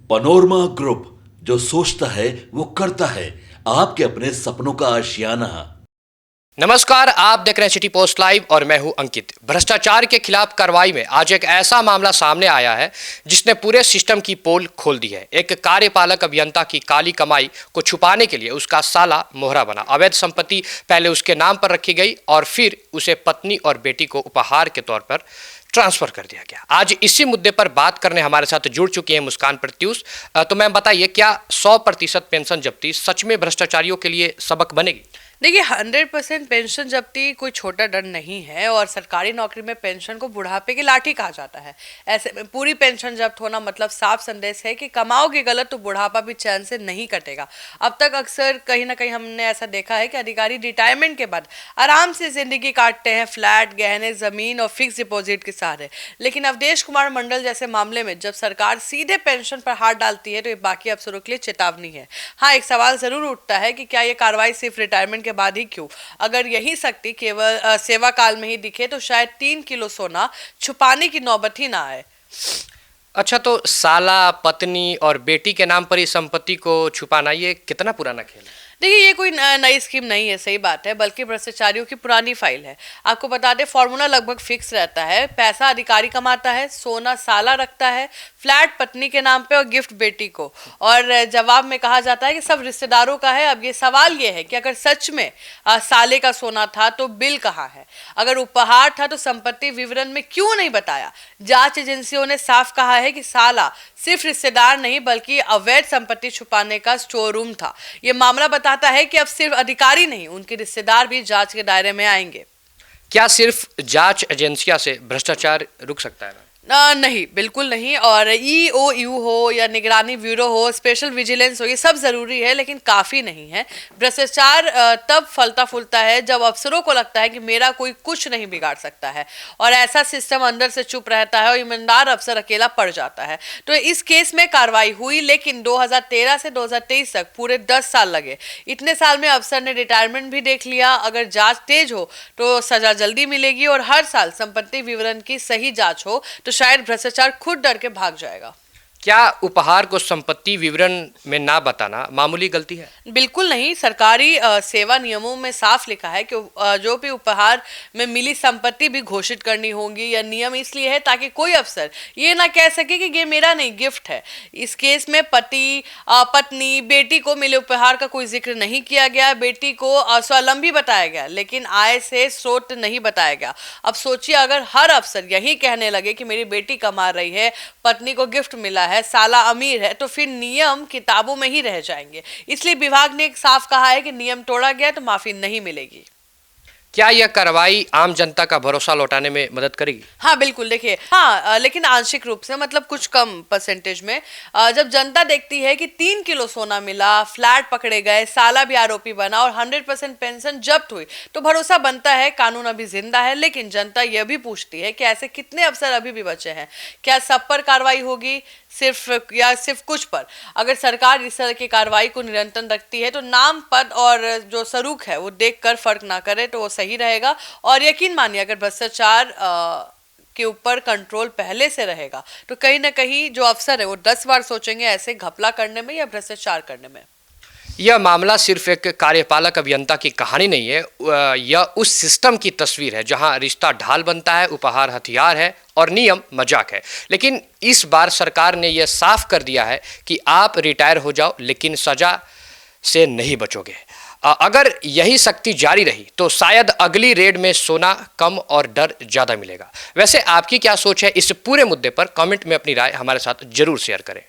Panorama group, जो सोचता है वो करता है। आपके अपने सपनों का आशियाना। नमस्कार, आप देख रहे हैं सिटी पोस्ट लाइव और मैं हूं अंकित। भ्रष्टाचार के खिलाफ कार्रवाई में आज एक ऐसा मामला सामने आया है जिसने पूरे सिस्टम की पोल खोल दी है। एक कार्यपालक अभियंता की काली कमाई को छुपाने के लिए उसका साला मोहरा बना। अवैध संपत्ति पहले उसके नाम पर रखी गई और फिर उसे पत्नी और बेटी को उपहार के तौर पर ट्रांसफर कर दिया गया। आज इसी मुद्दे पर बात करने हमारे साथ जुड़ चुकी है मुस्कान प्रत्यूष। तो मैम बताइए, क्या 100% पेंशन जब्ती सच में भ्रष्टाचारियों के लिए सबक बनेगी? देखिए 100% पेंशन जब्ती कोई छोटा दंड नहीं है और सरकारी नौकरी में पेंशन को बुढ़ापे की लाठी कहा जाता है। ऐसे में पूरी पेंशन जब्त होना मतलब साफ संदेश है कि कमाओगे गलत तो बुढ़ापा भी चैन से नहीं कटेगा। अब तक अक्सर कहीं ना कहीं हमने ऐसा देखा है कि अधिकारी रिटायरमेंट के बाद आराम से जिंदगी काटते हैं, फ्लैट, गहने, जमीन और फिक्स डिपॉजिट के सहारे। लेकिन अवधेश कुमार मंडल जैसे मामले में जब सरकार सीधे पेंशन पर हाथ डालती है तो ये बाकी अफसरों के लिए चेतावनी है। हाँ, एक सवाल जरूर उठता है कि क्या ये कार्रवाई सिर्फ रिटायरमेंट के बाद ही क्यों? अगर यही शक्ति केवल सेवा काल में ही दिखे तो शायद 3 किलो सोना छुपाने की नौबत ही ना आए। अच्छा, तो साला, पत्नी और बेटी के नाम पर इस संपत्ति को छुपाना ये कितना पुराना खेल है? देखिए ये कोई नई स्कीम नहीं है, सही बात है, बल्कि भ्रष्टाचारियों की पुरानी फाइल है। आपको बता दें, फॉर्मूला लगभग फिक्स रहता है। पैसा अधिकारी कमाता है, सोना साला रखता है, फ्लैट पत्नी के नाम पे और गिफ्ट बेटी को, और जवाब में कहा जाता है कि सब रिश्तेदारों का है। अब ये सवाल ये है कि अगर सच में साले का सोना था तो बिल कहाँ है? अगर उपहार था तो संपत्ति विवरण में क्यों नहीं बताया? जांच एजेंसियों ने साफ कहा है कि साला सिर्फ रिश्तेदार नहीं बल्कि अवैध संपत्ति छुपाने का स्टोर रूम था। ये मामला बताता है कि अब सिर्फ अधिकारी नहीं, उनके रिश्तेदार भी जांच के दायरे में आएंगे। क्या सिर्फ जांच एजेंसियों से भ्रष्टाचार रुक सकता है? नहीं, बिल्कुल नहीं। और ईओयू हो या निगरानी ब्यूरो हो, स्पेशल विजिलेंस हो, ये सब जरूरी है लेकिन काफी नहीं है। भ्रष्टाचार तब फलता फूलता है जब अफसरों को लगता है कि मेरा कोई कुछ नहीं बिगाड़ सकता है, और ऐसा सिस्टम अंदर से चुप रहता है और ईमानदार अफसर अकेला पड़ जाता है। तो इस केस में कार्रवाई हुई, लेकिन 2013 से 2023 तक पूरे 10 साल लगे। इतने साल में अफसर ने रिटायरमेंट भी देख लिया। अगर जांच तेज हो तो सजा जल्दी मिलेगी और हर साल संपत्ति विवरण की सही जांच हो तो शायद भ्रष्टाचार खुद डर के भाग जाएगा। क्या उपहार को संपत्ति विवरण में ना बताना मामूली गलती है? बिल्कुल नहीं। सरकारी सेवा नियमों में साफ लिखा है कि जो भी उपहार में मिली संपत्ति भी घोषित करनी होगी। यह नियम इसलिए है ताकि कोई अफसर ये ना कह सके कि ये मेरा नहीं, गिफ्ट है। इस केस में पति, पत्नी, बेटी को मिले उपहार का कोई जिक्र नहीं किया गया। बेटी को स्वावलंबी बताया गया लेकिन आय से स्रोत नहीं बताया गया। अब सोचिए, अगर हर अफसर यही कहने लगे कि मेरी बेटी कमा रही है, पत्नी को गिफ्ट मिला है, साला अमीर है, तो फिर नियम किताबों में ही रह जाएंगे। इसलिए विभाग ने एक साफ कहा है कि नियम तोड़ा गया तो माफी नहीं मिलेगी। क्या यह कार्रवाई आम जनता का भरोसा लौटाने में मदद करेगी? हाँ बिल्कुल। देखिए, हाँ, लेकिन आंशिक रूप से, मतलब कुछ कम परसेंटेज में। जब जनता देखती है कि 3 किलो सोना मिला, फ्लैट पकड़े गए, साला भी आरोपी बना और 100% पेंशन जब्त हुई तो भरोसा बनता है कानून अभी जिंदा है। लेकिन जनता यह भी पूछती है कि ऐसे कितने अफसर अभी भी बचे हैं? क्या सब पर कार्रवाई होगी सिर्फ कुछ पर? अगर सरकार इस तरह की कार्रवाई को निरंतर रखती है तो नाम, पद और जो सरूख है वो देखकर फर्क ना करे तो वो सही रहेगा। और यकीन मानिए, अगर भ्रष्टाचार के ऊपर कंट्रोल पहले से रहेगा तो कहीं ना कहीं जो अफसर है वो 10 बार सोचेंगे ऐसे घपला करने में या भ्रष्टाचार करने में। यह मामला सिर्फ एक कार्यपालक अभियंता की कहानी नहीं है, यह उस सिस्टम की तस्वीर है जहां रिश्ता ढाल बनता है, उपहार हथियार है और नियम मजाक है। लेकिन इस बार सरकार ने यह साफ कर दिया है कि आप रिटायर हो जाओ लेकिन सजा से नहीं बचोगे। अगर यही शक्ति जारी रही तो शायद अगली रेड में सोना कम और डर ज़्यादा मिलेगा। वैसे आपकी क्या सोच है इस पूरे मुद्दे पर? कमेंट में अपनी राय हमारे साथ जरूर शेयर करें।